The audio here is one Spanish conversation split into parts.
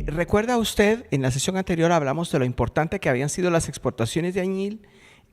¿Recuerda usted, en la sesión anterior hablamos de lo importante que habían sido las exportaciones de añil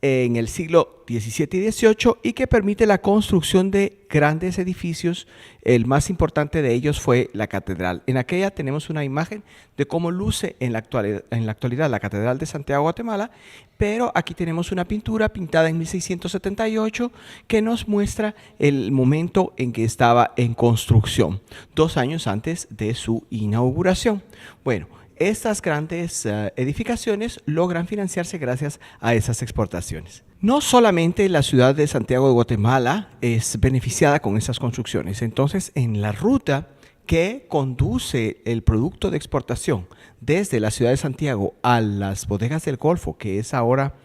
en el siglo XVII y XVIII y que permite la construcción de grandes edificios? El más importante de ellos fue la catedral. En aquella tenemos una imagen de cómo luce en la actualidad la Catedral de Santiago, Guatemala, pero aquí tenemos una pintura pintada en 1678 que nos muestra el momento en que estaba en construcción, 2 años antes de su inauguración. Bueno, estas grandes edificaciones logran financiarse gracias a esas exportaciones. No solamente la ciudad de Santiago de Guatemala es beneficiada con esas construcciones. Entonces, en la ruta que conduce el producto de exportación desde la ciudad de Santiago a las bodegas del Golfo, que es ahora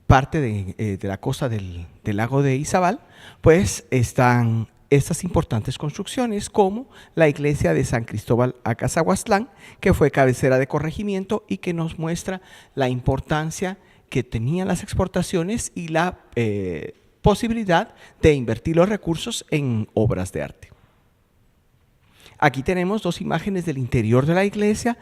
parte de la costa del lago de Izabal, pues están estas importantes construcciones como la iglesia de San Cristóbal Acazahuastlán, que fue cabecera de corregimiento y que nos muestra la importancia que tenían las exportaciones y la posibilidad de invertir los recursos en obras de arte. Aquí tenemos 2 imágenes del interior de la iglesia.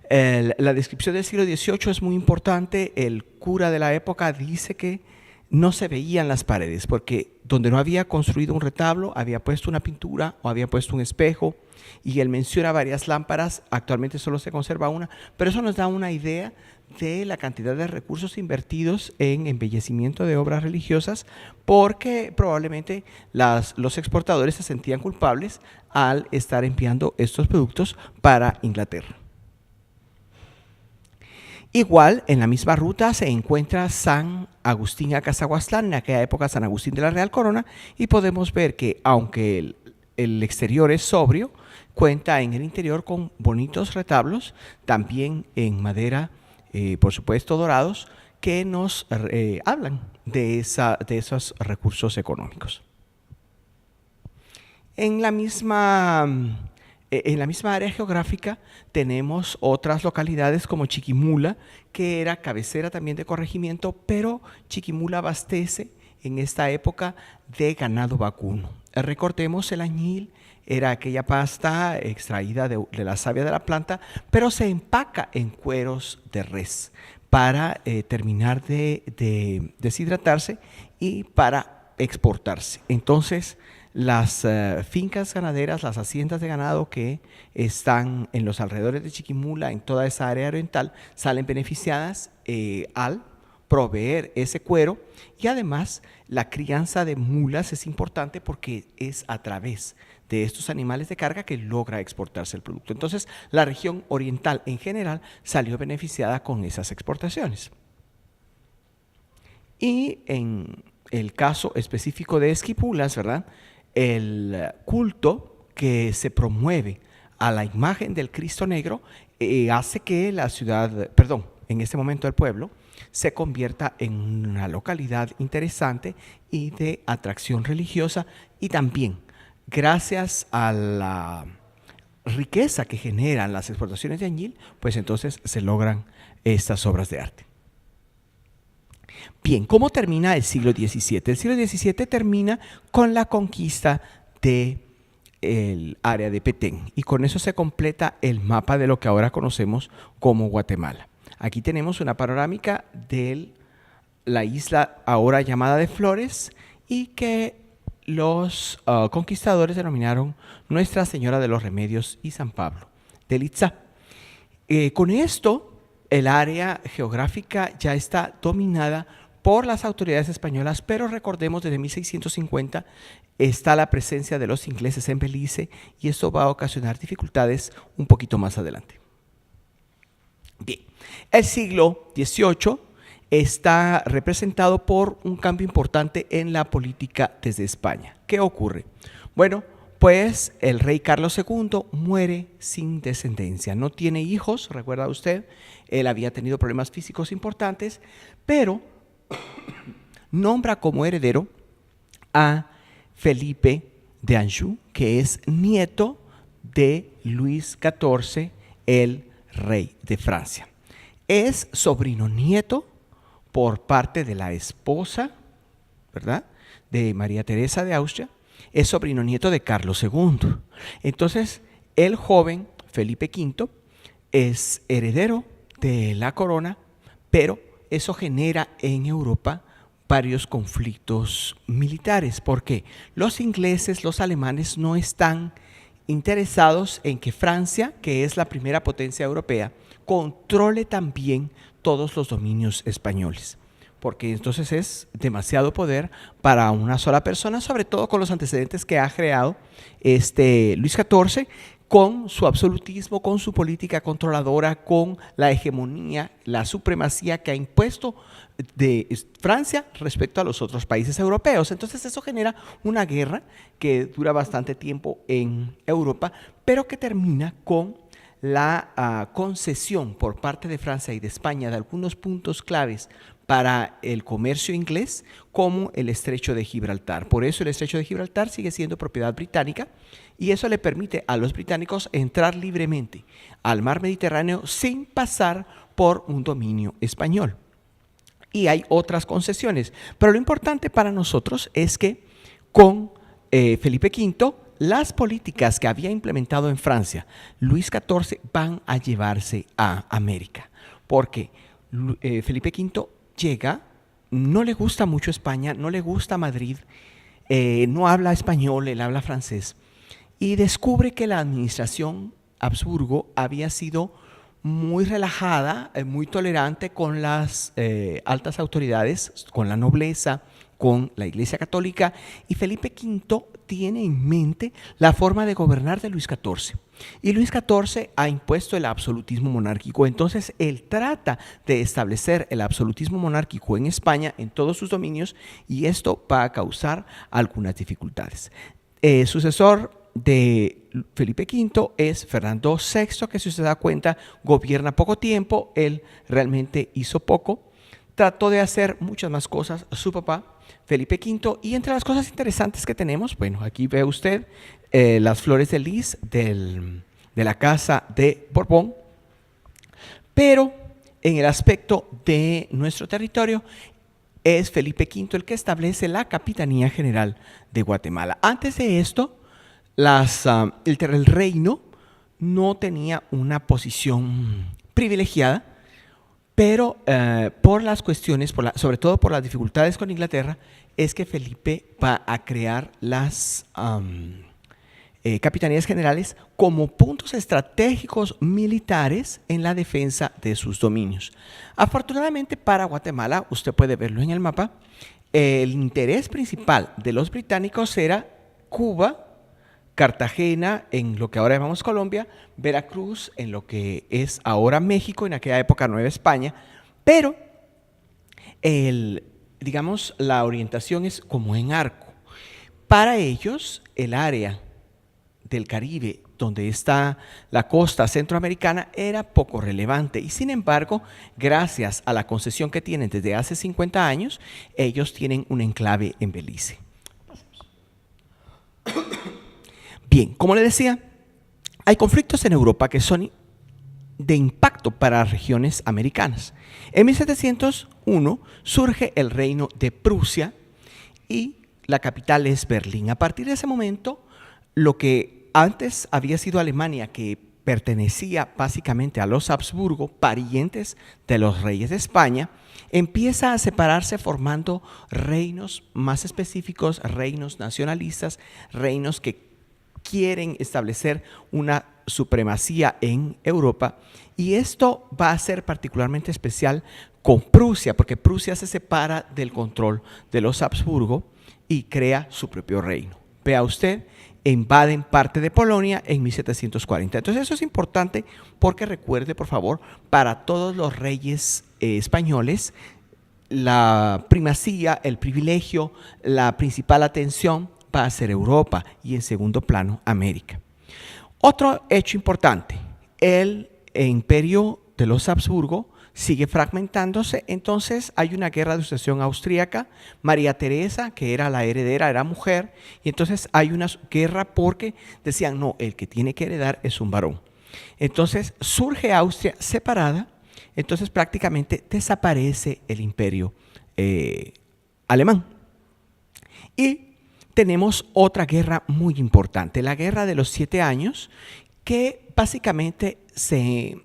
La descripción del siglo XVIII es muy importante. El cura de la época dice que no se veían las paredes porque donde no había construido un retablo había puesto una pintura o había puesto un espejo, y él menciona varias lámparas. Actualmente solo se conserva una, pero eso nos da una idea de la cantidad de recursos invertidos en embellecimiento de obras religiosas, porque probablemente los exportadores se sentían culpables al estar enviando estos productos para Inglaterra. Igual, en la misma ruta se encuentra San Agustín Acazahuastlán, en aquella época San Agustín de la Real Corona, y podemos ver que aunque el exterior es sobrio, cuenta en el interior con bonitos retablos, también en madera, por supuesto dorados, que nos hablan de esos recursos económicos. En la misma área geográfica tenemos otras localidades como Chiquimula, que era cabecera también de corregimiento, pero Chiquimula abastece en esta época de ganado vacuno. Recordemos, el añil era aquella pasta extraída de la savia de la planta, pero se empaca en cueros de res para terminar de deshidratarse y para exportarse. Entonces, las fincas ganaderas, las haciendas de ganado que están en los alrededores de Chiquimula, en toda esa área oriental, salen beneficiadas al proveer ese cuero, y además la crianza de mulas es importante porque es a través de estos animales de carga que logra exportarse el producto. Entonces, la región oriental en general salió beneficiada con esas exportaciones. Y en el caso específico de Esquipulas, ¿verdad?, el culto que se promueve a la imagen del Cristo Negro hace que la ciudad, en este momento el pueblo, se convierta en una localidad interesante y de atracción religiosa, y también gracias a la riqueza que generan las exportaciones de añil, pues entonces se logran estas obras de arte. Bien, ¿cómo termina el siglo XVII? El siglo XVII termina con la conquista del área de Petén, y con eso se completa el mapa de lo que ahora conocemos como Guatemala. Aquí tenemos una panorámica de la isla ahora llamada de Flores, y que los conquistadores denominaron Nuestra Señora de los Remedios y San Pablo del Itzá. Con esto, el área geográfica ya está dominada por las autoridades españolas, pero recordemos, desde 1650 está la presencia de los ingleses en Belice, y esto va a ocasionar dificultades un poquito más adelante. Bien, el siglo XVIII está representado por un cambio importante en la política desde España. ¿Qué ocurre? Bueno, pues el rey Carlos II muere sin descendencia, no tiene hijos, recuerda usted, él había tenido problemas físicos importantes, pero nombra como heredero a Felipe de Anjou, que es nieto de Luis XIV, el rey de Francia. Es sobrino nieto por parte de la esposa, ¿verdad?, de María Teresa de Austria, es sobrino nieto de Carlos II. Entonces, el joven Felipe V es heredero de la corona, pero eso genera en Europa varios conflictos militares, porque los ingleses, los alemanes no están interesados en que Francia, que es la primera potencia europea, controle también todos los dominios españoles, porque entonces es demasiado poder para una sola persona, sobre todo con los antecedentes que ha creado Luis XIV, con su absolutismo, con su política controladora, con la hegemonía, la supremacía que ha impuesto de Francia respecto a los otros países europeos. Entonces eso genera una guerra que dura bastante tiempo en Europa, pero que termina con la concesión por parte de Francia y de España de algunos puntos claves para el comercio inglés, como el Estrecho de Gibraltar. Por eso el Estrecho de Gibraltar sigue siendo propiedad británica y eso le permite a los británicos entrar libremente al mar Mediterráneo sin pasar por un dominio español. Y hay otras concesiones, pero lo importante para nosotros es que con Felipe V, las políticas que había implementado en Francia Luis XIV van a llevarse a América, porque Felipe V llega, no le gusta mucho España, no le gusta Madrid, no habla español, él habla francés, y descubre que la administración Habsburgo había sido muy relajada, muy tolerante con las altas autoridades, con la nobleza, con la Iglesia Católica, y Felipe V tiene en mente la forma de gobernar de Luis XIV. Y Luis XIV ha impuesto el absolutismo monárquico, entonces él trata de establecer el absolutismo monárquico en España, en todos sus dominios, y esto va a causar algunas dificultades. Sucesor de Felipe V es Fernando VI, que si usted se da cuenta gobierna poco tiempo, él realmente hizo poco, trató de hacer muchas más cosas su papá Felipe V, y entre las cosas interesantes que tenemos, bueno, aquí ve usted las flores de lis de la casa de Borbón, pero en el aspecto de nuestro territorio es Felipe V el que establece la Capitanía General de Guatemala. Antes de esto, el reino no tenía una posición privilegiada, pero por las cuestiones, sobre todo por las dificultades con Inglaterra, es que Felipe va a crear las capitanías generales como puntos estratégicos militares en la defensa de sus dominios. Afortunadamente para Guatemala, usted puede verlo en el mapa, el interés principal de los británicos era Cuba, Cartagena en lo que ahora llamamos Colombia, Veracruz en lo que es ahora México, en aquella época Nueva España, pero digamos la orientación es como en arco. Para ellos el área del Caribe donde está la costa centroamericana era poco relevante y sin embargo, gracias a la concesión que tienen desde hace 50 años, ellos tienen un enclave en Belice. Bien, como le decía, hay conflictos en Europa que son de impacto para regiones americanas. En 1701 surge el reino de Prusia y la capital es Berlín. A partir de ese momento, lo que antes había sido Alemania, que pertenecía básicamente a los Habsburgo, parientes de los reyes de España, empieza a separarse formando reinos más específicos, reinos nacionalistas, reinos que quieren establecer una supremacía en Europa, y esto va a ser particularmente especial con Prusia, porque Prusia se separa del control de los Habsburgo y crea su propio reino. Vea usted, invaden parte de Polonia en 1740. Entonces eso es importante porque recuerde, por favor, para todos los reyes españoles, la primacía, el privilegio, la principal atención va a ser Europa y en segundo plano América. Otro hecho importante, el imperio de los Habsburgo sigue fragmentándose, entonces hay una guerra de sucesión austríaca, María Teresa, que era la heredera, era mujer, y entonces hay una guerra porque decían, no, el que tiene que heredar es un varón. Entonces surge Austria separada, entonces prácticamente desaparece el imperio alemán. Y tenemos otra guerra muy importante, la Guerra de los 7 años, que básicamente se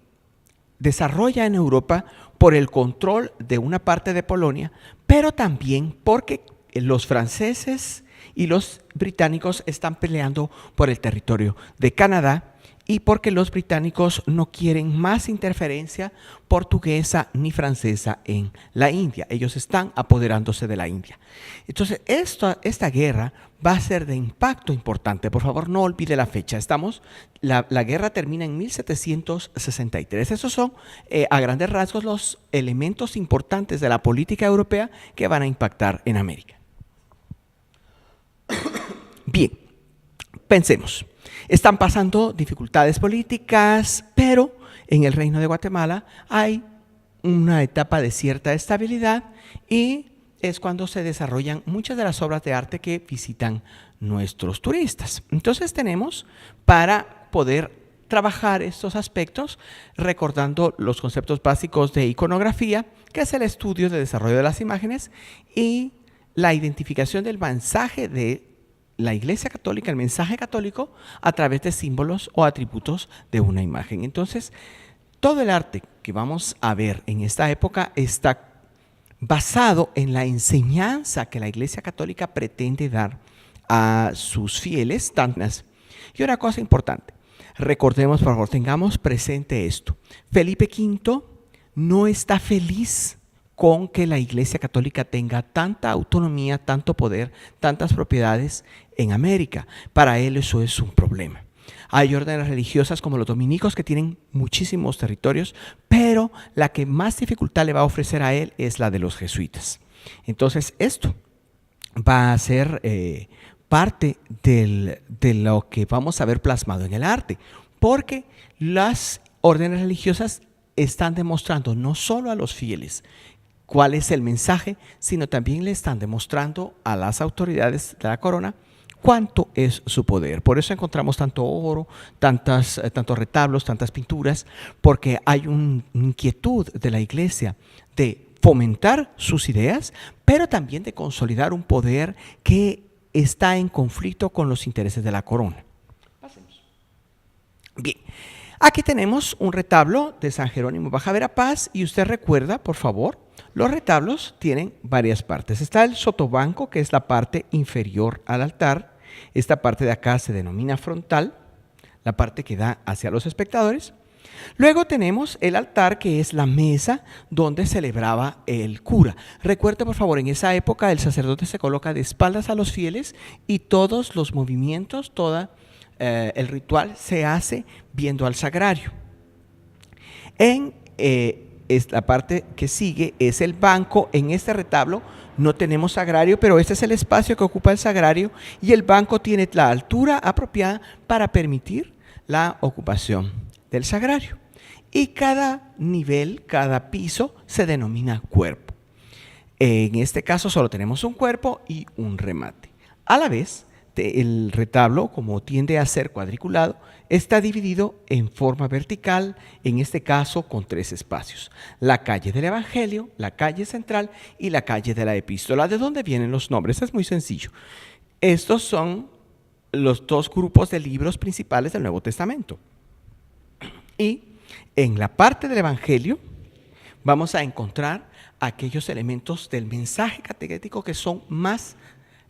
desarrolla en Europa por el control de una parte de Polonia, pero también porque los franceses y los británicos están peleando por el territorio de Canadá y porque los británicos no quieren más interferencia portuguesa ni francesa en la India. Ellos están apoderándose de la India. Entonces, esta guerra va a ser de impacto importante. Por favor, no olvide la fecha. La guerra termina en 1763. Esos son, a grandes rasgos, los elementos importantes de la política europea que van a impactar en América. Bien, pensemos. Están pasando dificultades políticas, pero en el Reino de Guatemala hay una etapa de cierta estabilidad y es cuando se desarrollan muchas de las obras de arte que visitan nuestros turistas. Entonces tenemos, para poder trabajar estos aspectos, recordando los conceptos básicos de iconografía, que es el estudio de desarrollo de las imágenes y la identificación del mensaje de la Iglesia Católica, el mensaje católico, a través de símbolos o atributos de una imagen. Entonces, todo el arte que vamos a ver en esta época está basado en la enseñanza que la Iglesia Católica pretende dar a sus fieles. Y una cosa importante, recordemos, por favor, tengamos presente esto. Felipe V no está feliz con que la Iglesia Católica tenga tanta autonomía, tanto poder, tantas propiedades en América. Para él eso es un problema. Hay órdenes religiosas como los dominicos que tienen muchísimos territorios, pero la que más dificultad le va a ofrecer a él es la de los jesuitas. Entonces esto va a ser parte de lo que vamos a ver plasmado en el arte, porque las órdenes religiosas están demostrando no solo a los fieles cuál es el mensaje, sino también le están demostrando a las autoridades de la corona cuánto es su poder. Por eso encontramos tanto oro, tantos retablos, tantas pinturas, porque hay una inquietud de la Iglesia de fomentar sus ideas, pero también de consolidar un poder que está en conflicto con los intereses de la corona. Pasemos. Bien. Aquí tenemos un retablo de San Jerónimo Baja Verapaz y usted recuerda, por favor, los retablos tienen varias partes. Está el sotobanco, que es la parte inferior al altar. Esta parte de acá se denomina frontal, la parte que da hacia los espectadores. Luego tenemos el altar, que es la mesa donde celebraba el cura. Recuerde, por favor, en esa época el sacerdote se coloca de espaldas a los fieles y todos los movimientos, el ritual se hace viendo al sagrario. La parte que sigue es el banco. En este retablo no tenemos sagrario, pero este es el espacio que ocupa el sagrario y el banco tiene la altura apropiada para permitir la ocupación del sagrario. Y cada nivel, cada piso se denomina cuerpo. En este caso solo tenemos un cuerpo y un remate. A la vez, el retablo, como tiende a ser cuadriculado, está dividido en forma vertical, en este caso con 3 espacios: la calle del Evangelio, la calle central y la calle de la Epístola. ¿De dónde vienen los nombres? Es muy sencillo. Estos son los 2 grupos de libros principales del Nuevo Testamento. Y en la parte del Evangelio vamos a encontrar aquellos elementos del mensaje catequético que son más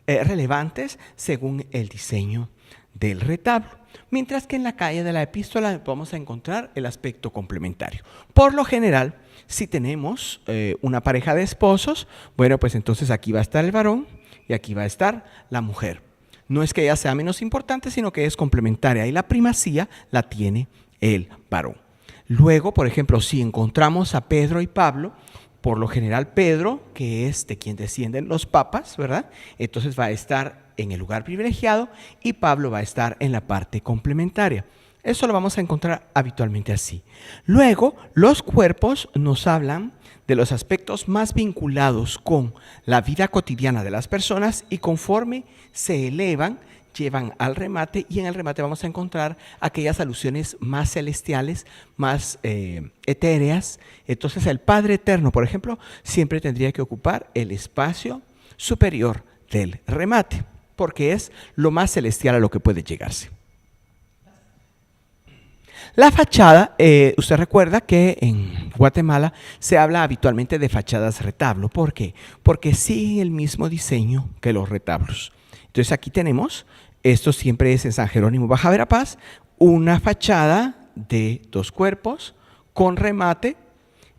relevantes según el diseño del retablo, mientras que en la calle de la Epístola vamos a encontrar el aspecto complementario. Por lo general, si tenemos una pareja de esposos, bueno, pues entonces aquí va a estar el varón y aquí va a estar la mujer. No es que ella sea menos importante, sino que es complementaria y la primacía la tiene el varón. Luego, por ejemplo, si encontramos a Pedro y Pablo, por lo general Pedro, que es de quien descienden los papas, ¿verdad? Entonces va a estar en el lugar privilegiado y Pablo va a estar en la parte complementaria. Eso lo vamos a encontrar habitualmente así. Luego, los cuerpos nos hablan de los aspectos más vinculados con la vida cotidiana de las personas y conforme se elevan, llevan al remate, y en el remate vamos a encontrar aquellas alusiones más celestiales, más etéreas. Entonces el Padre Eterno, por ejemplo, siempre tendría que ocupar el espacio superior del remate. porque es lo más celestial a lo que puede llegarse. La fachada, usted recuerda que en Guatemala se habla habitualmente de fachadas retablo. ¿Por qué? Porque siguen el mismo diseño que los retablos. Entonces aquí tenemos, esto siempre es en San Jerónimo Baja Verapaz, una fachada de 2 cuerpos con remate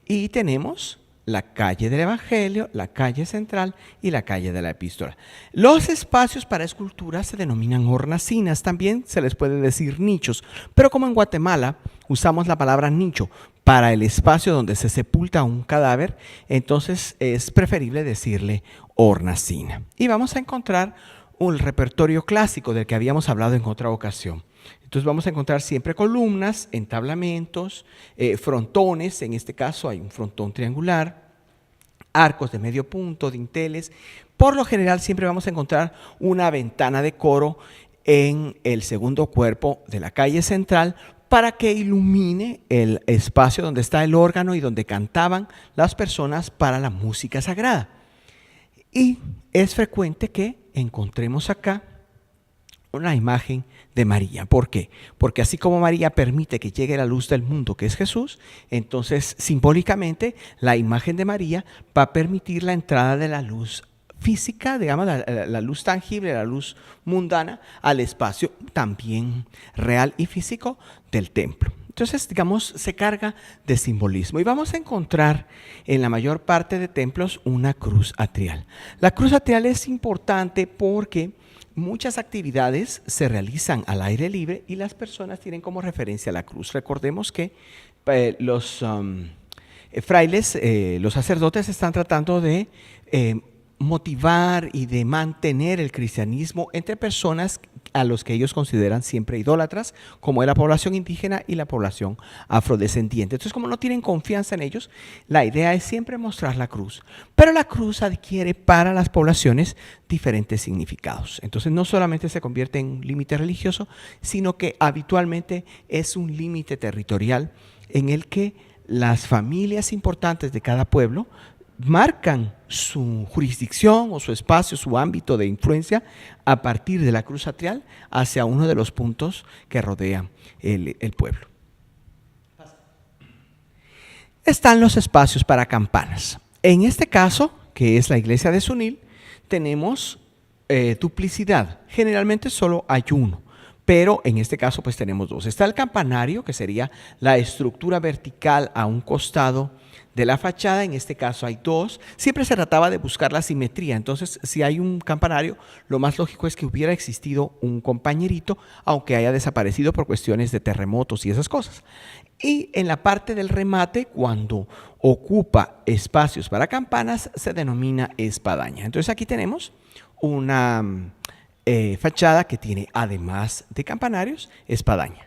y tenemos la calle del Evangelio, la calle central y la calle de la Epístola. Los espacios para esculturas se denominan hornacinas, también se les puede decir nichos, pero como en Guatemala usamos la palabra nicho para el espacio donde se sepulta un cadáver, entonces es preferible decirle hornacina. Y vamos a encontrar un repertorio clásico del que habíamos hablado en otra ocasión. Entonces vamos a encontrar siempre columnas, entablamentos, frontones, en este caso hay un frontón triangular, arcos de medio punto, dinteles. Por lo general siempre vamos a encontrar una ventana de coro en el segundo cuerpo de la calle central para que ilumine el espacio donde está el órgano y donde cantaban las personas para la música sagrada. Y es frecuente que encontremos acá una imagen de María. ¿Por qué? Porque así como María permite que llegue la luz del mundo, que es Jesús, entonces simbólicamente la imagen de María va a permitir la entrada de la luz física, digamos, la luz tangible, la luz mundana, al espacio también real y físico del templo. Entonces, digamos, se carga de simbolismo y vamos a encontrar en la mayor parte de templos una cruz atrial. La cruz atrial es importante porque muchas actividades se realizan al aire libre y las personas tienen como referencia la cruz. Recordemos que los frailes, los sacerdotes están tratando de motivar y de mantener el cristianismo entre personas a los que ellos consideran siempre idólatras, como es la población indígena y la población afrodescendiente. Entonces, como no tienen confianza en ellos, la idea es siempre mostrar la cruz. Pero la cruz adquiere para las poblaciones diferentes significados. Entonces, no solamente se convierte en un límite religioso, sino que habitualmente es un límite territorial en el que las familias importantes de cada pueblo marcan su jurisdicción o su espacio, su ámbito de influencia a partir de la cruz atrial hacia uno de los puntos que rodean el pueblo. Están los espacios para campanas. En este caso, que es la iglesia de Sunil, tenemos duplicidad. Generalmente solo hay uno, pero en este caso pues tenemos 2. Está el campanario, que sería la estructura vertical a un costado de la fachada. En este caso hay 2. Siempre se trataba de buscar la simetría. Entonces, si hay un campanario, lo más lógico es que hubiera existido un compañerito, aunque haya desaparecido por cuestiones de terremotos y esas cosas. Y en la parte del remate, cuando ocupa espacios para campanas, se denomina espadaña. Entonces, aquí tenemos una fachada que tiene, además de campanarios, espadaña.